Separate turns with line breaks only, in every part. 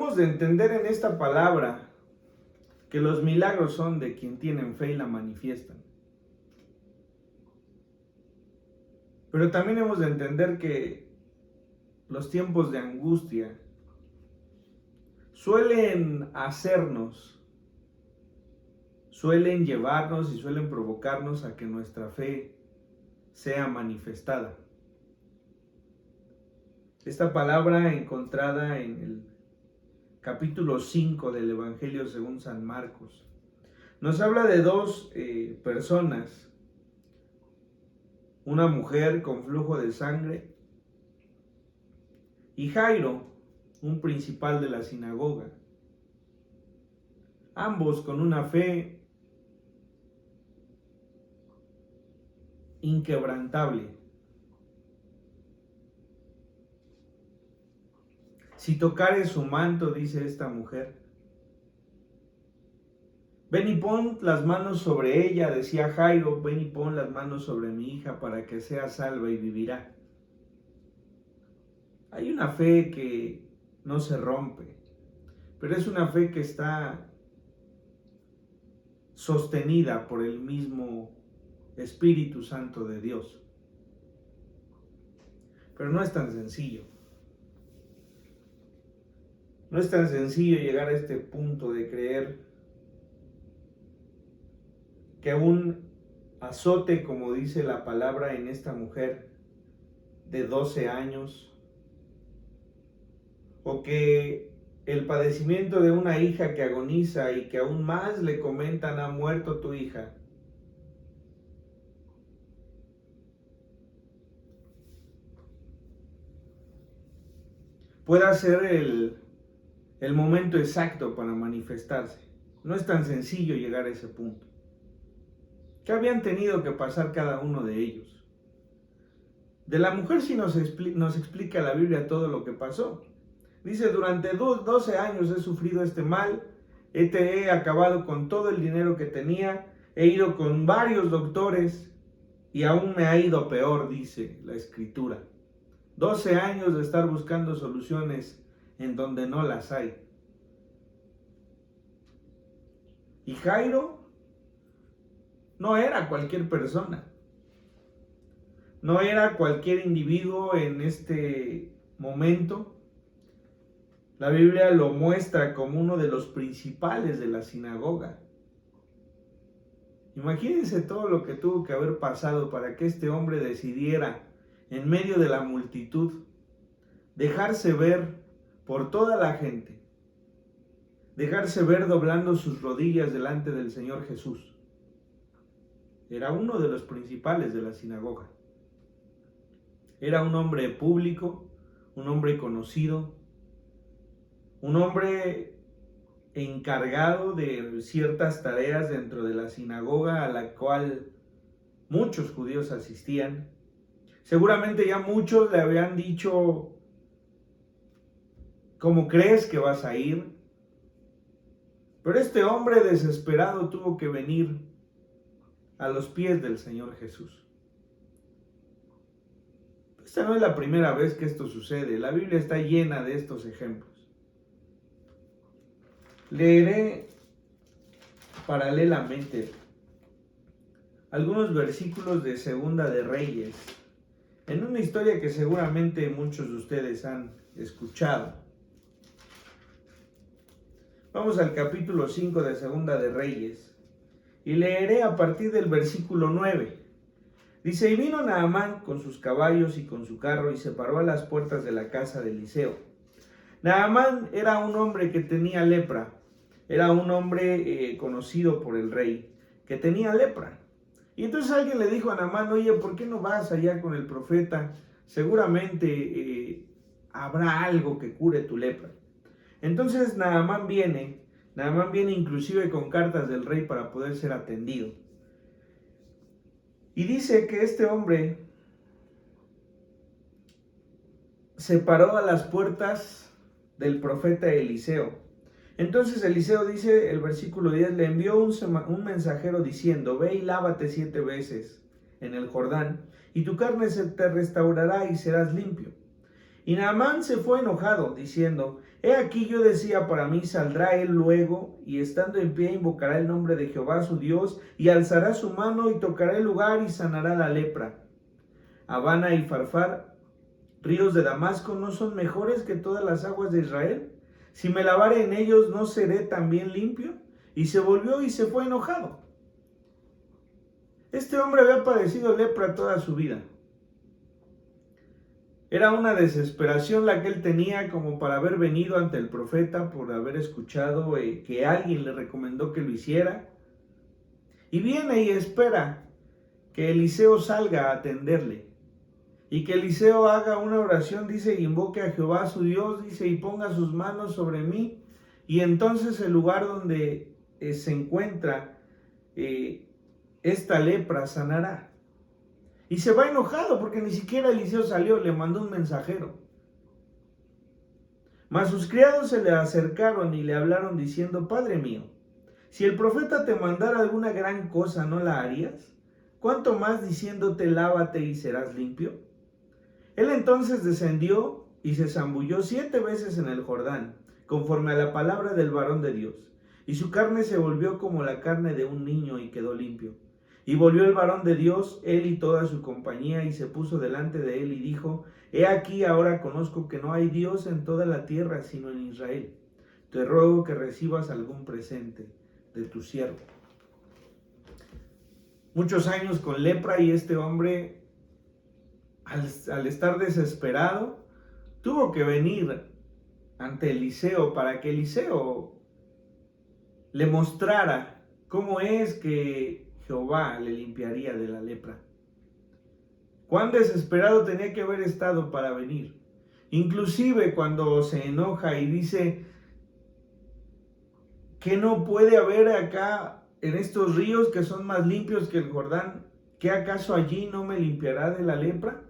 Debemos de entender en esta palabra que los milagros son de quien tienen fe y la manifiestan. Pero también hemos de entender que los tiempos de angustia suelen llevarnos y suelen provocarnos a que nuestra fe sea manifestada. Esta palabra encontrada en el capítulo 5 del Evangelio según San Marcos nos habla de dos personas, una mujer con flujo de sangre y Jairo, un principal de la sinagoga, ambos con una fe inquebrantable. Si tocare su manto, dice esta mujer, ven y pon las manos sobre ella, decía Jairo, ven y pon las manos sobre mi hija para que sea salva y vivirá. Hay una fe que no se rompe, pero es una fe que está sostenida por el mismo Espíritu Santo de Dios. Pero no es tan sencillo. No es tan sencillo llegar a este punto de creer que un azote, como dice la palabra en esta mujer, de 12 años, o que el padecimiento de una hija que agoniza y que aún más le comentan, ha muerto tu hija, pueda ser el momento exacto para manifestarse. No es tan sencillo llegar a ese punto. ¿Qué habían tenido que pasar cada uno de ellos? De la mujer sí nos explica la Biblia todo lo que pasó. Dice, durante 12 años he sufrido este mal, he acabado con todo el dinero que tenía, he ido con varios doctores y aún me ha ido peor, dice la Escritura. 12 años de estar buscando soluciones en donde no las hay. Y Jairo no era cualquier persona, no era cualquier individuo en este momento. La Biblia lo muestra como uno de los principales de la sinagoga. Imagínense todo lo que tuvo que haber pasado para que este hombre decidiera, en medio de la multitud, dejarse ver por toda la gente, dejarse ver doblando sus rodillas delante del Señor Jesús. Era uno de los principales de la sinagoga. Era un hombre público, un hombre conocido, un hombre encargado de ciertas tareas dentro de la sinagoga a la cual muchos judíos asistían. Seguramente ya muchos le habían dicho, ¿cómo crees que vas a ir? Pero este hombre desesperado tuvo que venir a los pies del Señor Jesús. Esta no es la primera vez que esto sucede. La Biblia está llena de estos ejemplos. Leeré paralelamente algunos versículos de Segunda de Reyes, en una historia que seguramente muchos de ustedes han escuchado. Vamos al capítulo 5 de Segunda de Reyes y leeré a partir del versículo 9. Dice, y vino Naamán con sus caballos y con su carro y se paró a las puertas de la casa de Eliseo. Naamán era un hombre que tenía lepra. Era un hombre conocido por el rey, que tenía lepra. Y entonces alguien le dijo a Naamán, oye, ¿por qué no vas allá con el profeta? Seguramente habrá algo que cure tu lepra. Entonces Naamán viene inclusive con cartas del rey para poder ser atendido. Y dice que este hombre se paró a las puertas del profeta Eliseo. Entonces Eliseo, dice el versículo 10, le envió un mensajero diciendo, ve y lávate 7 veces en el Jordán, y tu carne se te restaurará y serás limpio. Y Naamán se fue enojado, diciendo: He aquí yo decía para mí, saldrá él luego, y estando en pie invocará el nombre de Jehová su Dios, y alzará su mano y tocará el lugar y sanará la lepra. Abana y Farfar, ríos de Damasco, ¿no son mejores que todas las aguas de Israel? Si me lavare en ellos, ¿no seré también limpio? Y se volvió y se fue enojado. Este hombre había padecido lepra toda su vida. Era una desesperación la que él tenía como para haber venido ante el profeta, por haber escuchado que alguien le recomendó que lo hiciera. Y viene y espera que Eliseo salga a atenderle. Y que Eliseo haga una oración, dice, y invoque a Jehová su Dios, dice, y ponga sus manos sobre mí. Y entonces el lugar donde se encuentra esta lepra sanará. Y se va enojado porque ni siquiera Eliseo salió, le mandó un mensajero. Mas sus criados se le acercaron y le hablaron diciendo: Padre mío, si el profeta te mandara alguna gran cosa, ¿no la harías? ¿Cuánto más diciéndote: lávate y serás limpio? Él entonces descendió y se zambulló 7 veces en el Jordán, conforme a la palabra del varón de Dios. Y su carne se volvió como la carne de un niño y quedó limpio. Y volvió el varón de Dios, él y toda su compañía, y se puso delante de él y dijo: He aquí ahora conozco que no hay Dios en toda la tierra sino en Israel. Te ruego que recibas algún presente de tu siervo. Muchos años con lepra, y este hombre, al estar desesperado, tuvo que venir ante Eliseo para que Eliseo le mostrara cómo es que Jehová le limpiaría de la lepra. Cuán desesperado tenía que haber estado para venir. Inclusive cuando se enoja y dice que no puede haber acá en estos ríos que son más limpios que el Jordán, ¿qué acaso allí no me limpiará de la lepra?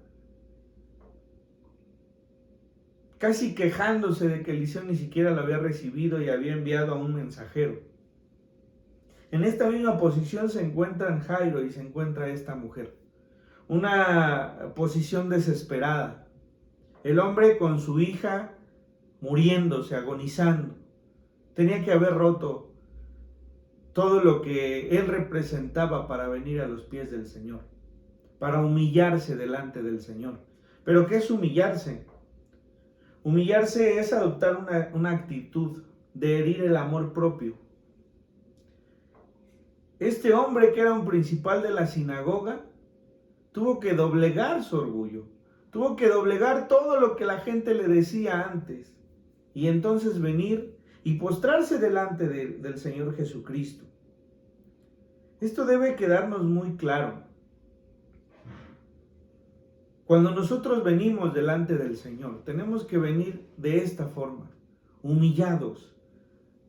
Casi quejándose de que Eliseo ni siquiera lo había recibido y había enviado a un mensajero. En esta misma posición se encuentran Jairo y se encuentra esta mujer. Una posición desesperada. El hombre con su hija muriéndose, agonizando. Tenía que haber roto todo lo que él representaba para venir a los pies del Señor, para humillarse delante del Señor. ¿Pero qué es humillarse? Humillarse es adoptar una actitud de herir el amor propio. Este hombre, que era un principal de la sinagoga, tuvo que doblegar su orgullo, tuvo que doblegar todo lo que la gente le decía antes, y entonces venir y postrarse delante del Señor Jesucristo. Esto debe quedarnos muy claro. Cuando nosotros venimos delante del Señor, tenemos que venir de esta forma, humillados,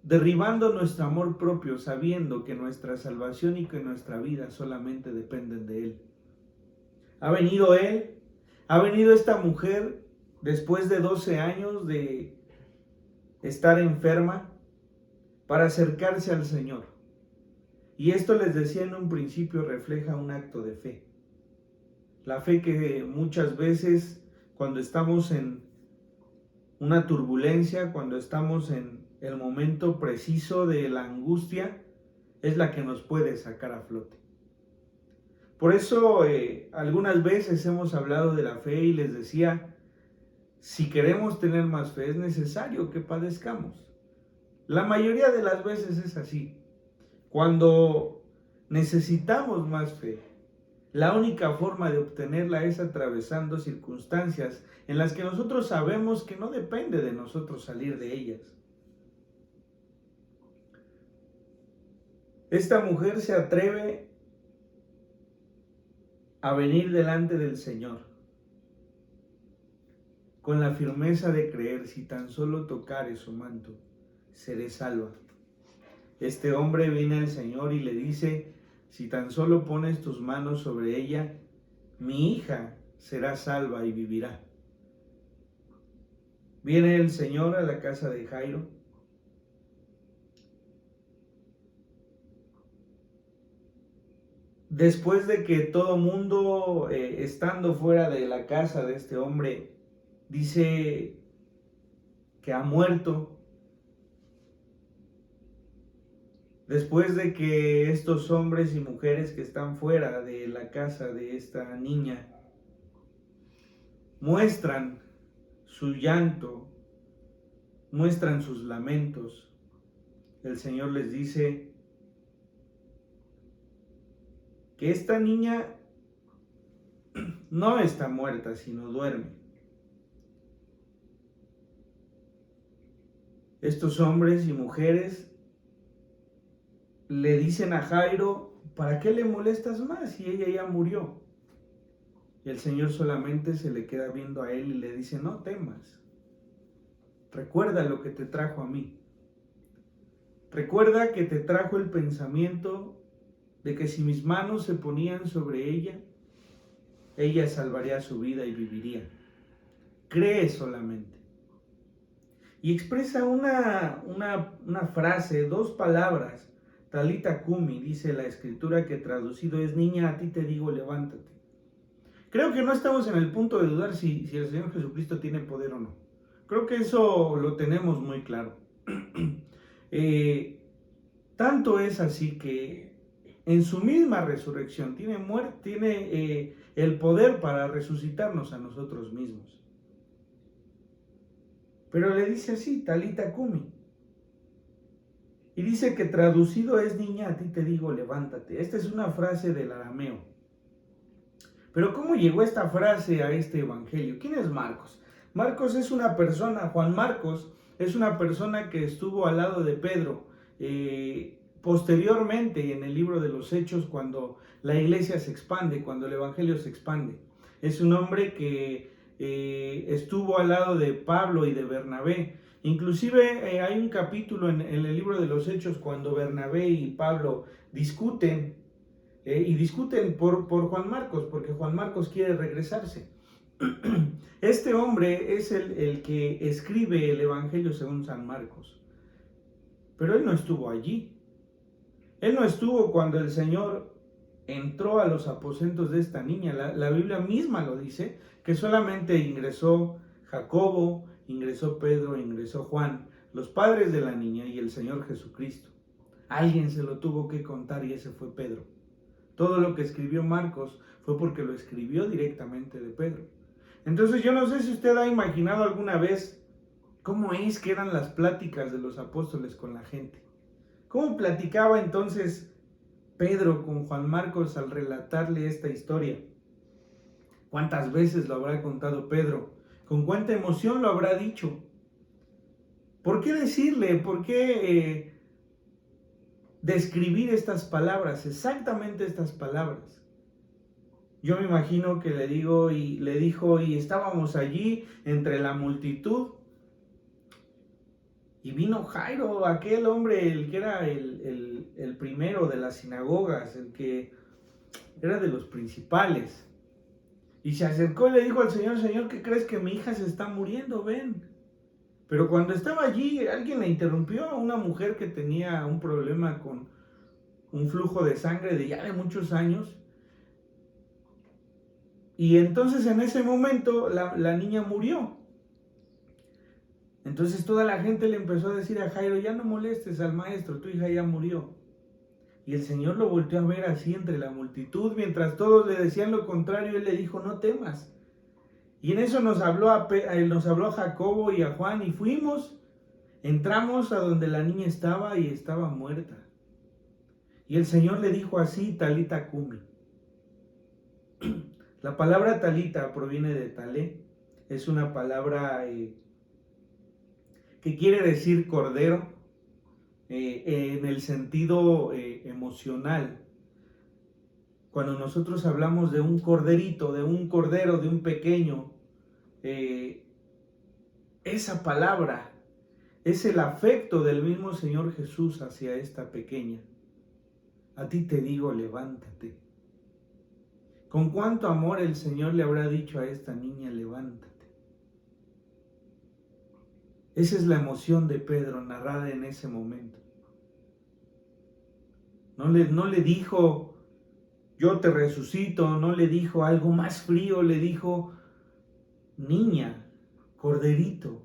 derribando nuestro amor propio, sabiendo que nuestra salvación y que nuestra vida solamente dependen de Él. Ha venido Él, ha venido esta mujer después de 12 años de estar enferma para acercarse al Señor. Y esto, les decía en un principio, refleja un acto de fe. La fe que muchas veces, cuando estamos en una turbulencia, cuando estamos en el momento preciso de la angustia, es la que nos puede sacar a flote. Por eso algunas veces hemos hablado de la fe y les decía, si queremos tener más fe es necesario que padezcamos. La mayoría de las veces es así. Cuando necesitamos más fe, la única forma de obtenerla es atravesando circunstancias en las que nosotros sabemos que no depende de nosotros salir de ellas. Esta mujer se atreve a venir delante del Señor con la firmeza de creer: si tan solo tocare su manto, seré salva. Este hombre viene al Señor y le dice: si tan solo pones tus manos sobre ella, mi hija será salva y vivirá. Viene el Señor a la casa de Jairo. Después de que todo mundo, estando fuera de la casa de este hombre, dice que ha muerto después de que estos hombres y mujeres que están fuera de la casa de esta niña muestran su llanto, muestran sus lamentos. El Señor les dice que esta niña no está muerta, sino duerme. Estos hombres y mujeres le dicen a Jairo, ¿para qué le molestas más si ella ya murió? Y el Señor solamente se le queda viendo a él y le dice, no temas. Recuerda lo que te trajo a mí. Recuerda que te trajo el pensamiento de que si mis manos se ponían sobre ella, ella salvaría su vida y viviría. Cree solamente. Y expresa una frase, dos palabras, Talita Kumi, dice la escritura, que traducido es, niña, a ti te digo, levántate. Creo que no estamos en el punto de dudar si el Señor Jesucristo tiene poder o no. Creo que eso lo tenemos muy claro. Tanto es así que en su misma resurrección tiene el poder para resucitarnos a nosotros mismos. Pero le dice así, Talita Kumi. Y dice que traducido es, niña, a ti te digo, levántate. Esta es una frase del arameo. Pero ¿cómo llegó esta frase a este evangelio? ¿Quién es Marcos? Marcos es una persona, Juan Marcos es una persona que estuvo al lado de Pedro posteriormente en el libro de los Hechos, cuando la iglesia se expande, cuando el evangelio se expande. Es un hombre que estuvo al lado de Pablo y de Bernabé. Inclusive hay un capítulo en el libro de los Hechos cuando Bernabé y Pablo discuten y discuten por Juan Marcos, porque Juan Marcos quiere regresarse. Este hombre es el que escribe el Evangelio según San Marcos, pero él no estuvo allí. Él no estuvo cuando el Señor entró a los aposentos de esta niña. La Biblia misma lo dice, que solamente ingresó Jacobo, ingresó Pedro, ingresó Juan, los padres de la niña y el Señor Jesucristo. Alguien se lo tuvo que contar y ese fue Pedro. Todo lo que escribió Marcos fue porque lo escribió directamente de Pedro. Entonces yo no sé si usted ha imaginado alguna vez cómo es que eran las pláticas de los apóstoles con la gente. ¿Cómo platicaba entonces Pedro con Juan Marcos al relatarle esta historia? ¿Cuántas veces lo habrá contado Pedro? ¿Con cuánta emoción lo habrá dicho? ¿Por qué decirle? ¿Por qué describir estas palabras? Exactamente estas palabras. Yo me imagino que le dijo, y estábamos allí entre la multitud, y vino Jairo, aquel hombre, el que era el primero de las sinagogas, el que era de los principales, y se acercó y le dijo al Señor, Señor, ¿qué crees? Que mi hija se está muriendo, ven. Pero cuando estaba allí, alguien la interrumpió, una mujer que tenía un problema con un flujo de sangre de ya de muchos años. Y entonces en ese momento la niña murió. Entonces toda la gente le empezó a decir a Jairo, ya no molestes al maestro, tu hija ya murió. Y el Señor lo volteó a ver así entre la multitud, mientras todos le decían lo contrario, él le dijo, no temas. Y en eso nos habló a Jacobo y a Juan y fuimos, entramos a donde la niña estaba y estaba muerta. Y el Señor le dijo así, Talita Kumi. La palabra talita proviene de talé, es una palabra que quiere decir cordero en el sentido emocional. Cuando nosotros hablamos de un corderito, de un cordero, de un pequeño, esa palabra es el afecto del mismo Señor Jesús hacia esta pequeña. A ti te digo, levántate. Con cuánto amor el Señor le habrá dicho a esta niña, levántate. Esa es la emoción de Pedro narrada en ese momento. No le dijo, yo te resucito, no le dijo algo más frío, le dijo, niña, Corderito,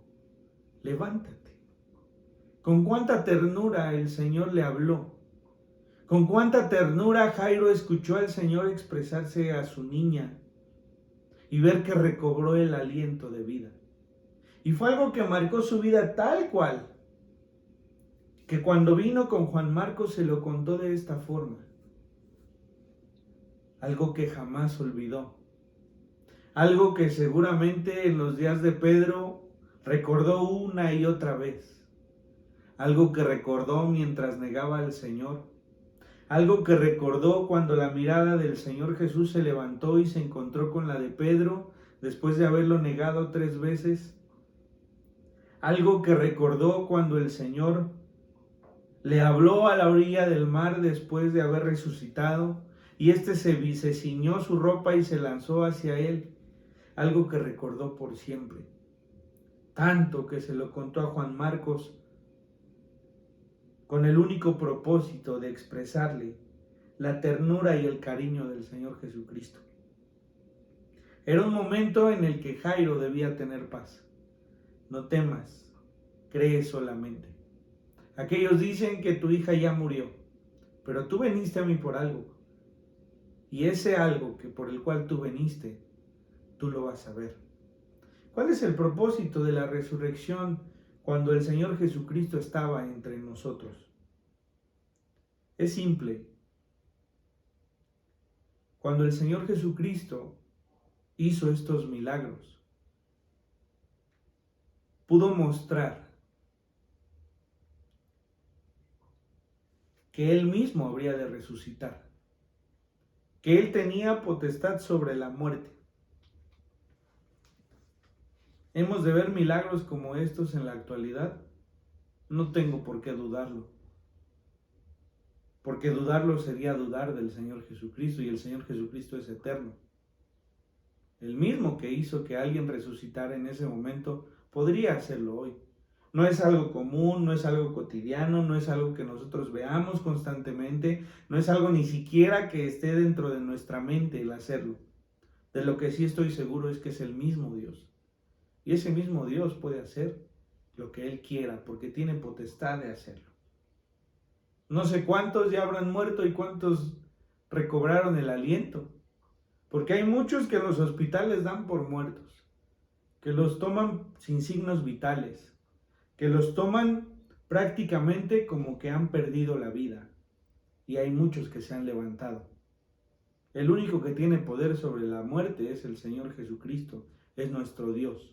levántate. Con cuánta ternura el Señor le habló. Con cuánta ternura Jairo escuchó al Señor expresarse a su niña y ver que recobró el aliento de vida. Y fue algo que marcó su vida tal cual, que cuando vino con Juan Marcos se lo contó de esta forma. Algo que jamás olvidó. Algo que seguramente en los días de Pedro recordó una y otra vez. Algo que recordó mientras negaba al Señor. Algo que recordó cuando la mirada del Señor Jesús se levantó y se encontró con la de Pedro después de haberlo negado 3 veces. Algo que recordó cuando el Señor le habló a la orilla del mar después de haber resucitado y se ciñó su ropa y se lanzó hacia él. Algo que recordó por siempre. Tanto que se lo contó a Juan Marcos con el único propósito de expresarle la ternura y el cariño del Señor Jesucristo. Era un momento en el que Jairo debía tener paz. No temas, cree solamente. Aquellos dicen que tu hija ya murió, pero tú veniste a mí por algo. Y ese algo que por el cual tú veniste, tú lo vas a ver. ¿Cuál es el propósito de la resurrección cuando el Señor Jesucristo estaba entre nosotros? Es simple. Cuando el Señor Jesucristo hizo estos milagros, pudo mostrar que Él mismo habría de resucitar, que Él tenía potestad sobre la muerte. ¿Hemos de ver milagros como estos en la actualidad? No tengo por qué dudarlo, porque dudarlo sería dudar del Señor Jesucristo, y el Señor Jesucristo es eterno. El mismo que hizo que alguien resucitara en ese momento podría hacerlo hoy. No es algo común, no es algo cotidiano, no es algo que nosotros veamos constantemente, no es algo ni siquiera que esté dentro de nuestra mente el hacerlo. De lo que sí estoy seguro es que es el mismo Dios. Y ese mismo Dios puede hacer lo que Él quiera, porque tiene potestad de hacerlo. No sé cuántos ya habrán muerto y cuántos recobraron el aliento, porque hay muchos que los hospitales dan por muertos, que los toman sin signos vitales, que los toman prácticamente como que han perdido la vida, y hay muchos que se han levantado. El único que tiene poder sobre la muerte es el Señor Jesucristo, es nuestro Dios.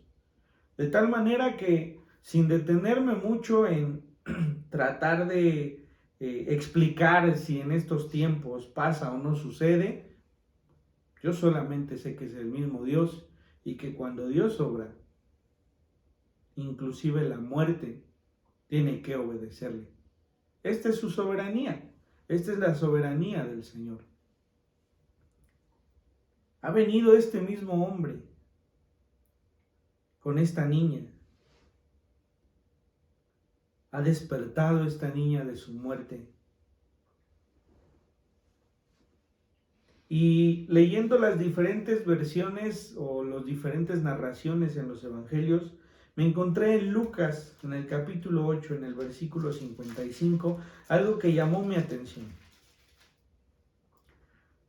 De tal manera que, sin detenerme mucho en tratar de explicar si en estos tiempos pasa o no sucede, yo solamente sé que es el mismo Dios y que cuando Dios obra, inclusive la muerte tiene que obedecerle. Esta es su soberanía, esta es la soberanía del Señor. Ha venido este mismo hombre con esta niña. Ha despertado esta niña de su muerte. Y leyendo las diferentes versiones o las diferentes narraciones en los evangelios, me encontré en Lucas, en el capítulo 8, en el versículo 55, algo que llamó mi atención.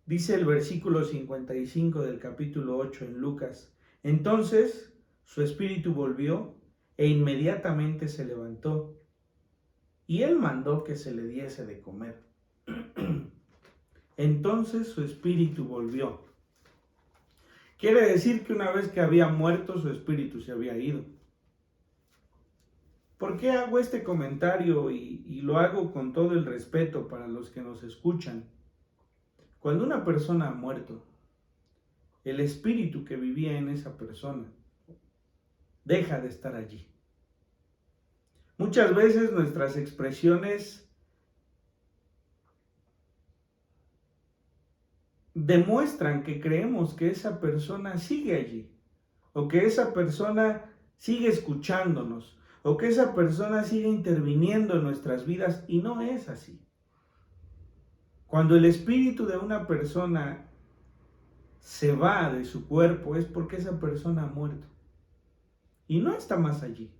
Dice el versículo 55 del capítulo 8 en Lucas: entonces su espíritu volvió e inmediatamente se levantó, y él mandó que se le diese de comer. Entonces su espíritu volvió. Quiere decir que una vez que había muerto, su espíritu se había ido. ¿Por qué hago este comentario? Y lo hago con todo el respeto para los que nos escuchan. Cuando una persona ha muerto, el espíritu que vivía en esa persona deja de estar allí. Muchas veces nuestras expresiones demuestran que creemos que esa persona sigue allí, o que esa persona sigue escuchándonos, o que esa persona sigue interviniendo en nuestras vidas, y no es así. Cuando el espíritu de una persona se va de su cuerpo es porque esa persona ha muerto. y no está más allí.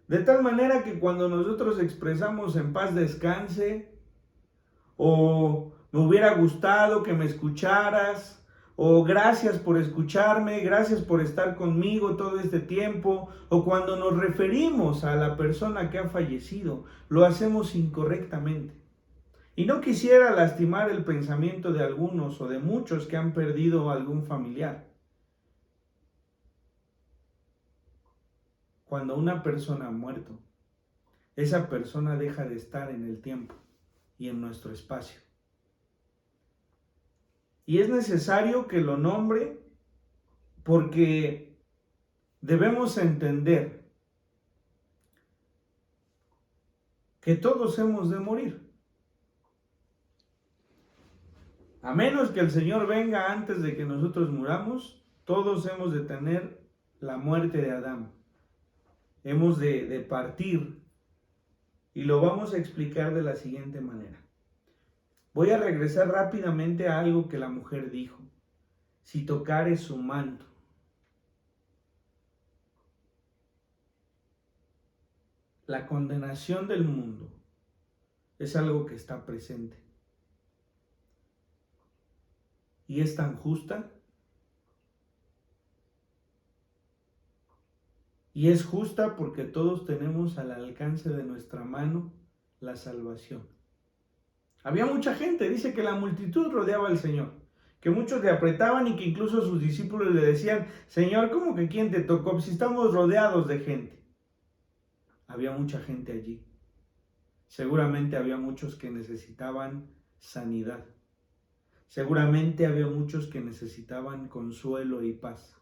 De tal manera que cuando nosotros expresamos en paz descanse, o me hubiera gustado que me escucharas, o gracias por escucharme, gracias por estar conmigo todo este tiempo, o cuando nos referimos a la persona que ha fallecido, lo hacemos incorrectamente. Y no quisiera lastimar el pensamiento de algunos o de muchos que han perdido algún familiar. Cuando una persona ha muerto, esa persona deja de estar en el tiempo y en nuestro espacio. Y es necesario que lo nombre porque debemos entender que todos hemos de morir. A menos que el Señor venga antes de que nosotros muramos, todos hemos de tener la muerte de Adán. Hemos de partir y lo vamos a explicar de la siguiente manera. Voy a regresar rápidamente a algo que la mujer dijo. Si tocare su manto. La condenación del mundo es algo que está presente. Y es tan justa. Y es justa porque todos tenemos al alcance de nuestra mano la salvación. Había mucha gente, dice que la multitud rodeaba al Señor, que muchos le apretaban y que incluso sus discípulos le decían, Señor, ¿cómo que quién te tocó? Si estamos rodeados de gente. Había mucha gente allí. Seguramente había muchos que necesitaban sanidad. Seguramente había muchos que necesitaban consuelo y paz.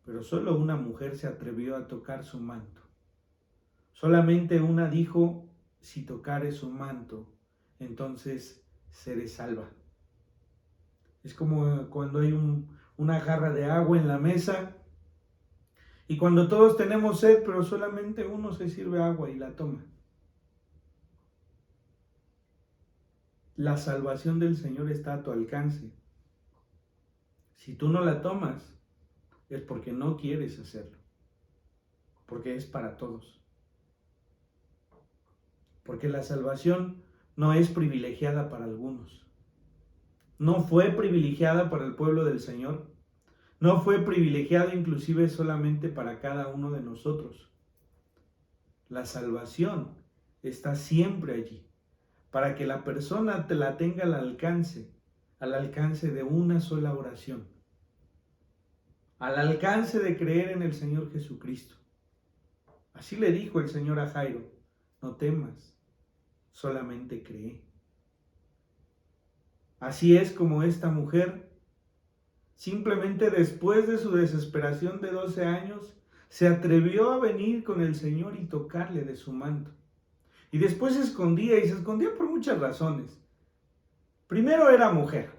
Pero solo una mujer se atrevió a tocar su manto. Solamente una dijo, si tocare su manto, entonces seré salva. Es como cuando hay una jarra de agua en la mesa y cuando todos tenemos sed, pero solamente uno se sirve agua y la toma. La salvación del Señor está a tu alcance. Si tú no la tomas, es porque no quieres hacerlo, porque es para todos. Porque la salvación no es privilegiada para algunos. No fue privilegiada para el pueblo del Señor. No fue privilegiada inclusive solamente para cada uno de nosotros. La salvación está siempre allí, para que la persona te la tenga al alcance de una sola oración, al alcance de creer en el Señor Jesucristo. Así le dijo el Señor a Jairo, no temas, solamente cree. Así es como esta mujer, simplemente después de su desesperación de 12 años, se atrevió a venir con el Señor y tocarle de su manto. Y después se escondía, y se escondía por muchas razones. Primero era mujer.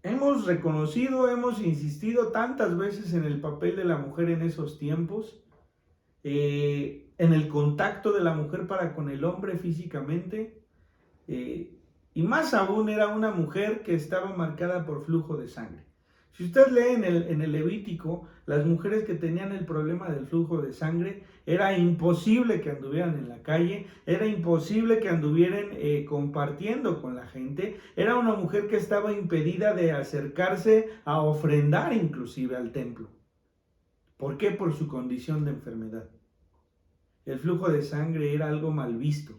Hemos reconocido, hemos insistido tantas veces en el papel de la mujer en esos tiempos, en el contacto de la mujer para con el hombre físicamente, y más aún era una mujer que estaba marcada por flujo de sangre. Si usted lee en el Levítico, las mujeres que tenían el problema del flujo de sangre, era imposible que anduvieran en la calle, era imposible que anduvieran compartiendo con la gente, era una mujer que estaba impedida de acercarse a ofrendar inclusive al templo. ¿Por qué? Por su condición de enfermedad. El flujo de sangre era algo mal visto,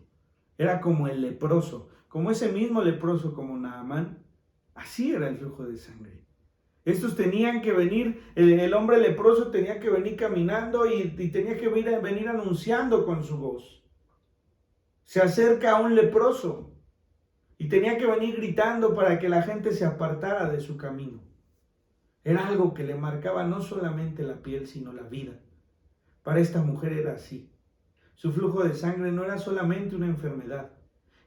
era como el leproso, como ese mismo leproso como Naamán, así era el flujo de sangre. Estos tenían que venir, el hombre leproso tenía que venir caminando y tenía que venir anunciando con su voz. Se acerca a un leproso y tenía que venir gritando para que la gente se apartara de su camino. Era algo que le marcaba no solamente la piel, sino la vida. Para esta mujer era así. Su flujo de sangre no era solamente una enfermedad,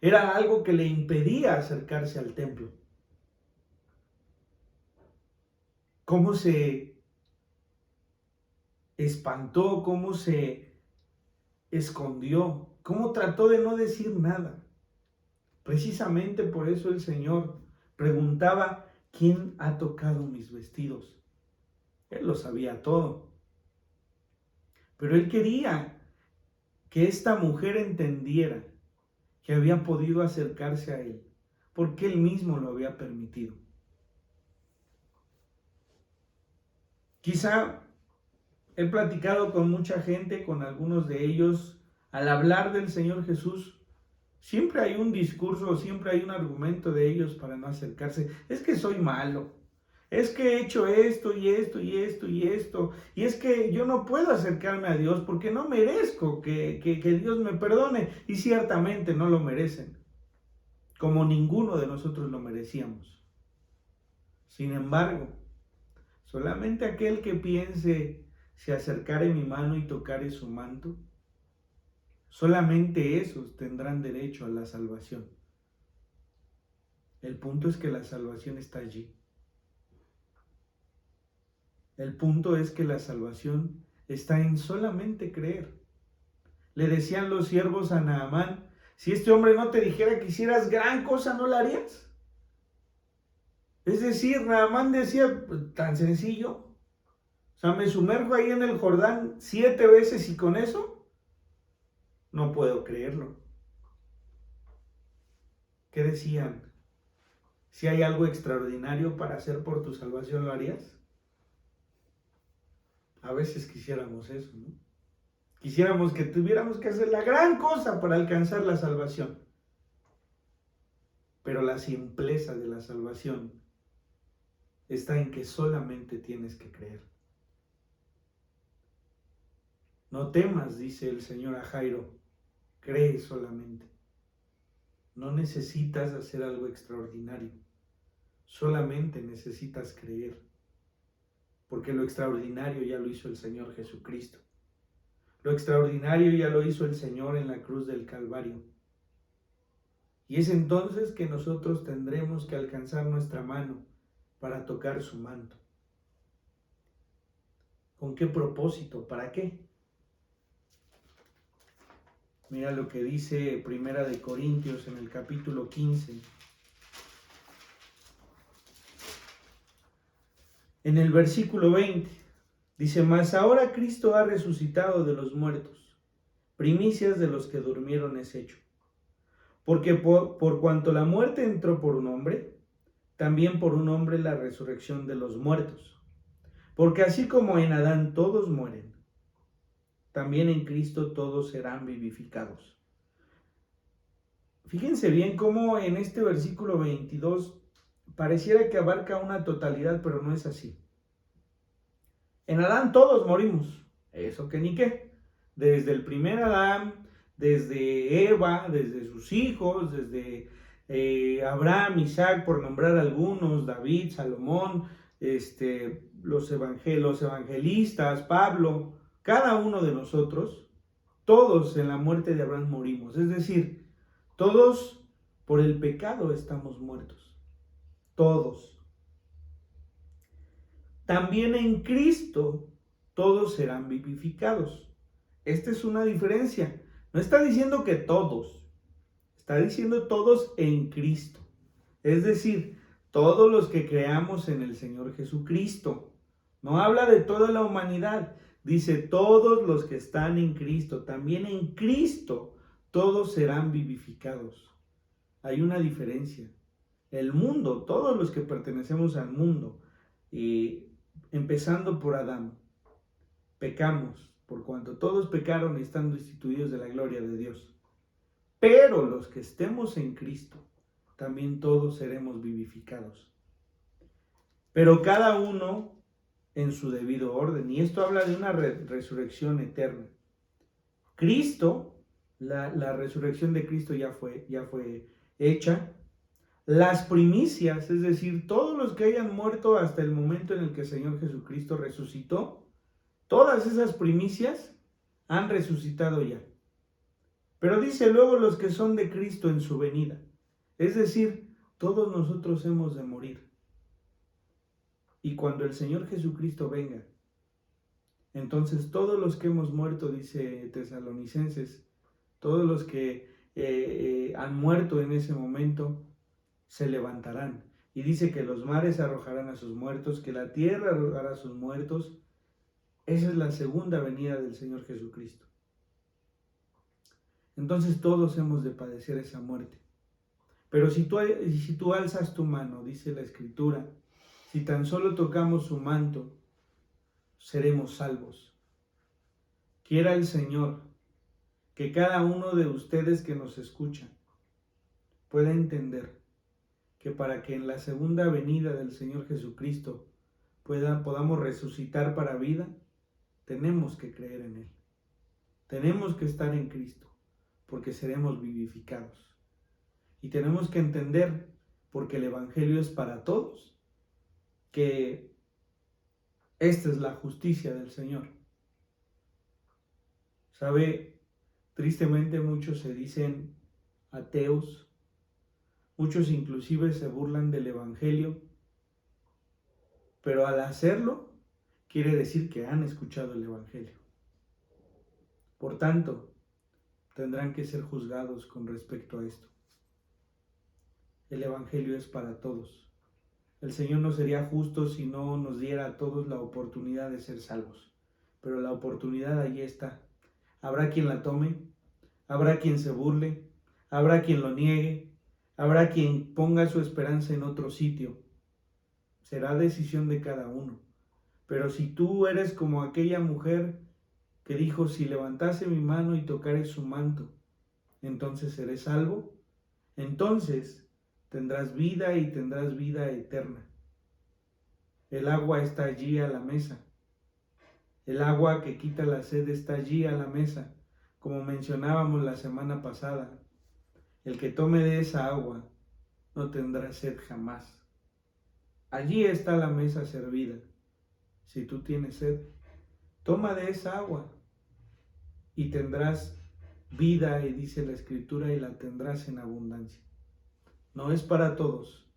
era algo que le impedía acercarse al templo. Cómo se espantó, cómo se escondió, cómo trató de no decir nada. Precisamente por eso el Señor preguntaba, ¿quién ha tocado mis vestidos? Él lo sabía todo. Pero él quería que esta mujer entendiera que había podido acercarse a él, porque él mismo lo había permitido. Quizá he platicado con mucha gente, con algunos de ellos, al hablar del Señor Jesús, siempre hay un discurso, siempre hay un argumento de ellos para no acercarse. Es que soy malo, es que he hecho esto y esto y esto y esto, y es que yo no puedo acercarme a Dios porque no merezco que Dios me perdone, y ciertamente no lo merecen, como ninguno de nosotros lo merecíamos. Sin embargo, solamente aquel que piense si acercare mi mano y tocare su manto, solamente esos tendrán derecho a la salvación. El punto es que la salvación está allí. El punto es que la salvación está en solamente creer. Le decían los siervos a Naamán, si este hombre no te dijera que hicieras gran cosa, ¿no la harías? Es decir, Naamán decía, tan sencillo, o sea, me sumerjo ahí en el Jordán 7 veces y con eso no puedo creerlo. ¿Qué decían? Si hay algo extraordinario para hacer por tu salvación, ¿lo harías? A veces quisiéramos eso, ¿no? Quisiéramos que tuviéramos que hacer la gran cosa para alcanzar la salvación. Pero la simpleza de la salvación está en que solamente tienes que creer. No temas, dice el Señor a Jairo, cree solamente. No necesitas hacer algo extraordinario, solamente necesitas creer, porque lo extraordinario ya lo hizo el Señor Jesucristo. Lo extraordinario ya lo hizo el Señor en la cruz del Calvario. Y es entonces que nosotros tendremos que alcanzar nuestra mano para tocar su manto. ¿Con qué propósito? ¿Para qué? Mira lo que dice Primera de Corintios en el capítulo 15. En el versículo 20 dice, mas ahora Cristo ha resucitado de los muertos, primicias de los que durmieron es hecho. Porque por cuanto la muerte entró por un hombre, también por un hombre la resurrección de los muertos. Porque así como en Adán todos mueren, también en Cristo todos serán vivificados. Fíjense bien cómo en este versículo 22 pareciera que abarca una totalidad, pero no es así. En Adán todos morimos, eso que ni qué. Desde el primer Adán, desde Eva, desde sus hijos, desde Abraham, Isaac, por nombrar algunos, David, Salomón, los evangelistas, Pablo, cada uno de nosotros, todos en la muerte de Abraham morimos. Es decir, todos por el pecado estamos muertos. Todos. También en Cristo todos serán vivificados. Esta es una diferencia. No está diciendo que todos, está diciendo todos en Cristo. Es decir, todos los que creamos en el Señor Jesucristo. No habla de toda la humanidad, dice todos los que están en Cristo. También en Cristo todos serán vivificados. Hay una diferencia. El mundo, todos los que pertenecemos al mundo, empezando por Adán, pecamos, por cuanto todos pecaron y están destituidos de la gloria de Dios. Pero los que estemos en Cristo, también todos seremos vivificados. Pero cada uno en su debido orden. Y esto habla de una resurrección eterna. Cristo, la resurrección de Cristo ya fue hecha. Las primicias, es decir, todos los que hayan muerto hasta el momento en el que el Señor Jesucristo resucitó, todas esas primicias han resucitado ya. Pero dice luego los que son de Cristo en su venida. Es decir, todos nosotros hemos de morir. Y cuando el Señor Jesucristo venga, entonces todos los que hemos muerto, dice Tesalonicenses, todos los que han muerto en ese momento, se levantarán. Y dice que los mares arrojarán a sus muertos, que la tierra arrojará a sus muertos. Esa es la segunda venida del Señor Jesucristo. Entonces todos hemos de padecer esa muerte. Pero si tú alzas tu mano, dice la Escritura, si tan solo tocamos su manto, seremos salvos. Quiera el Señor que cada uno de ustedes que nos escucha pueda entender que para que en la segunda venida del Señor Jesucristo podamos resucitar para vida, tenemos que creer en Él. Tenemos que estar en Cristo, porque seremos vivificados. Y tenemos que entender, porque el Evangelio es para todos, que esta es la justicia del Señor. ¿Sabe? Tristemente muchos se dicen ateos, muchos inclusive se burlan del Evangelio, pero al hacerlo quiere decir que han escuchado el Evangelio. Por tanto, tendrán que ser juzgados con respecto a esto. El Evangelio es para todos. El Señor no sería justo si no nos diera a todos la oportunidad de ser salvos, pero la oportunidad allí está. Habrá quien la tome, habrá quien se burle, habrá quien lo niegue, habrá quien ponga su esperanza en otro sitio. Será decisión de cada uno. Pero si tú eres como aquella mujer que dijo, si levantase mi mano y tocare su manto, entonces seré salvo, entonces tendrás vida y tendrás vida eterna. El agua está allí a la mesa. El agua que quita la sed está allí a la mesa, como mencionábamos la semana pasada. El que tome de esa agua no tendrá sed jamás. Allí está la mesa servida. Si tú tienes sed, toma de esa agua y tendrás vida, y dice la Escritura, y la tendrás en abundancia. No es para todos,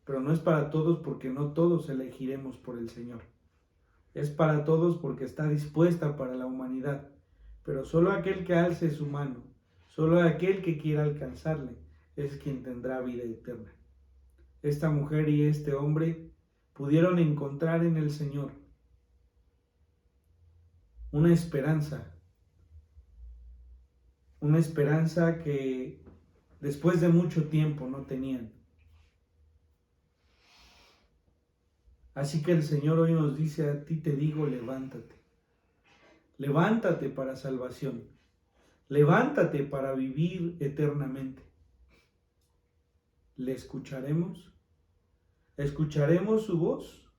pero no es para todos porque no todos elegiremos por el Señor. Es para todos porque está dispuesta para la humanidad, pero solo aquel que alce su mano, solo aquel que quiera alcanzarle, es quien tendrá vida eterna. Esta mujer y este hombre pudieron encontrar en el Señor una esperanza que después de mucho tiempo no tenían. Así que el Señor hoy nos dice, a ti te digo, levántate. Levántate para salvación. Levántate para vivir eternamente. ¿Le escucharemos? ¿Escucharemos su voz?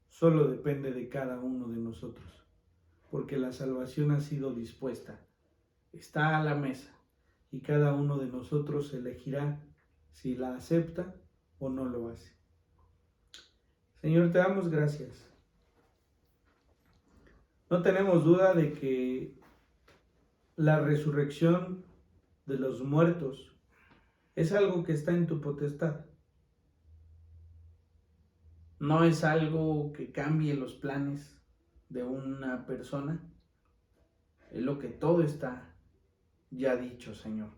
Solo depende de cada uno de nosotros, porque la salvación ha sido dispuesta. Está a la mesa y cada uno de nosotros elegirá si la acepta o no lo hace. Señor, te damos gracias. No tenemos duda de que la resurrección de los muertos es algo que está en tu potestad. No es algo que cambie los planes de una persona. Es lo que todo está ya dicho, Señor.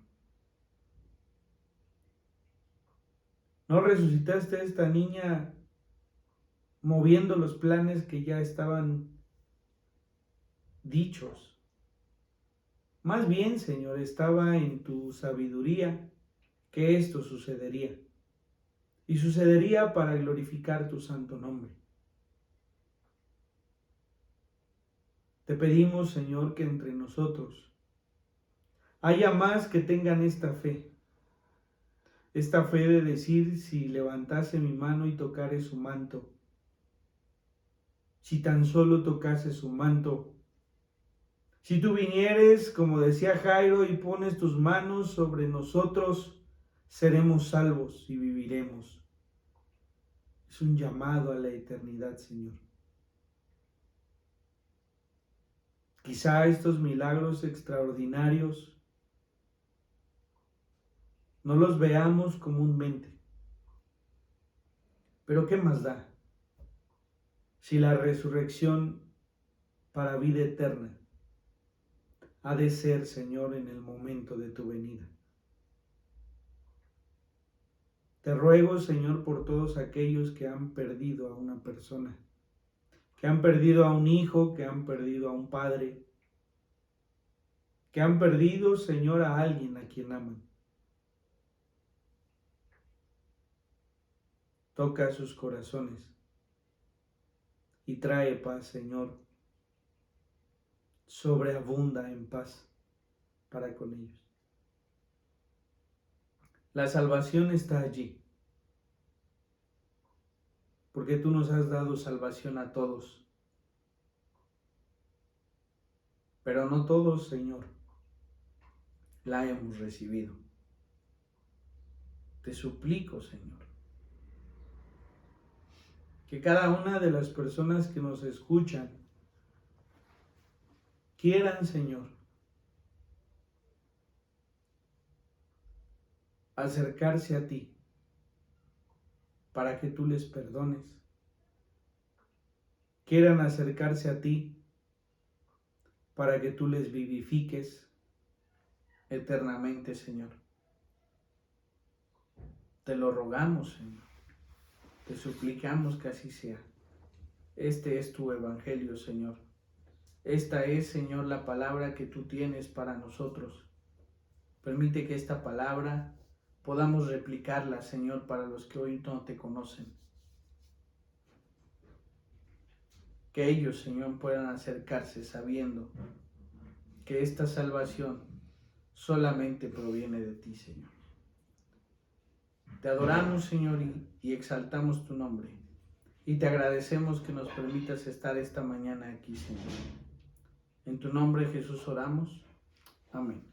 ¿No resucitaste a esta niña moviendo los planes que ya estaban dichos? Más bien, Señor, estaba en tu sabiduría que esto sucedería. Y sucedería para glorificar tu santo nombre. Te pedimos, Señor, que entre nosotros haya más que tengan esta fe de decir, si levantase mi mano y tocare su manto, si tan solo tocase su manto, si tú vinieres, como decía Jairo, y pones tus manos sobre nosotros, seremos salvos y viviremos. Es un llamado a la eternidad, Señor. Quizá estos milagros extraordinarios no los veamos comúnmente. Pero ¿qué más da? Si la resurrección para vida eterna ha de ser, Señor, en el momento de tu venida. Te ruego, Señor, por todos aquellos que han perdido a una persona, que han perdido a un hijo, que han perdido a un padre, que han perdido, Señor, a alguien a quien aman. Toca sus corazones y trae paz, Señor. Sobreabunda en paz para con ellos. La salvación está allí, porque tú nos has dado salvación a todos. Pero no todos, Señor, la hemos recibido. Te suplico, Señor, que cada una de las personas que nos escuchan quieran, Señor, acercarse a ti para que tú les perdones. Quieran acercarse a ti para que tú les vivifiques eternamente, Señor. Te lo rogamos, Señor. Te suplicamos que así sea. Este es tu evangelio, Señor. Esta es, Señor, la palabra que tú tienes para nosotros. Permite que esta palabra podamos replicarla, Señor, para los que hoy no te conocen. Que ellos, Señor, puedan acercarse sabiendo que esta salvación solamente proviene de ti, Señor. Te adoramos, Señor, y exaltamos tu nombre. Y te agradecemos que nos permitas estar esta mañana aquí, Señor. En tu nombre, Jesús, oramos. Amén.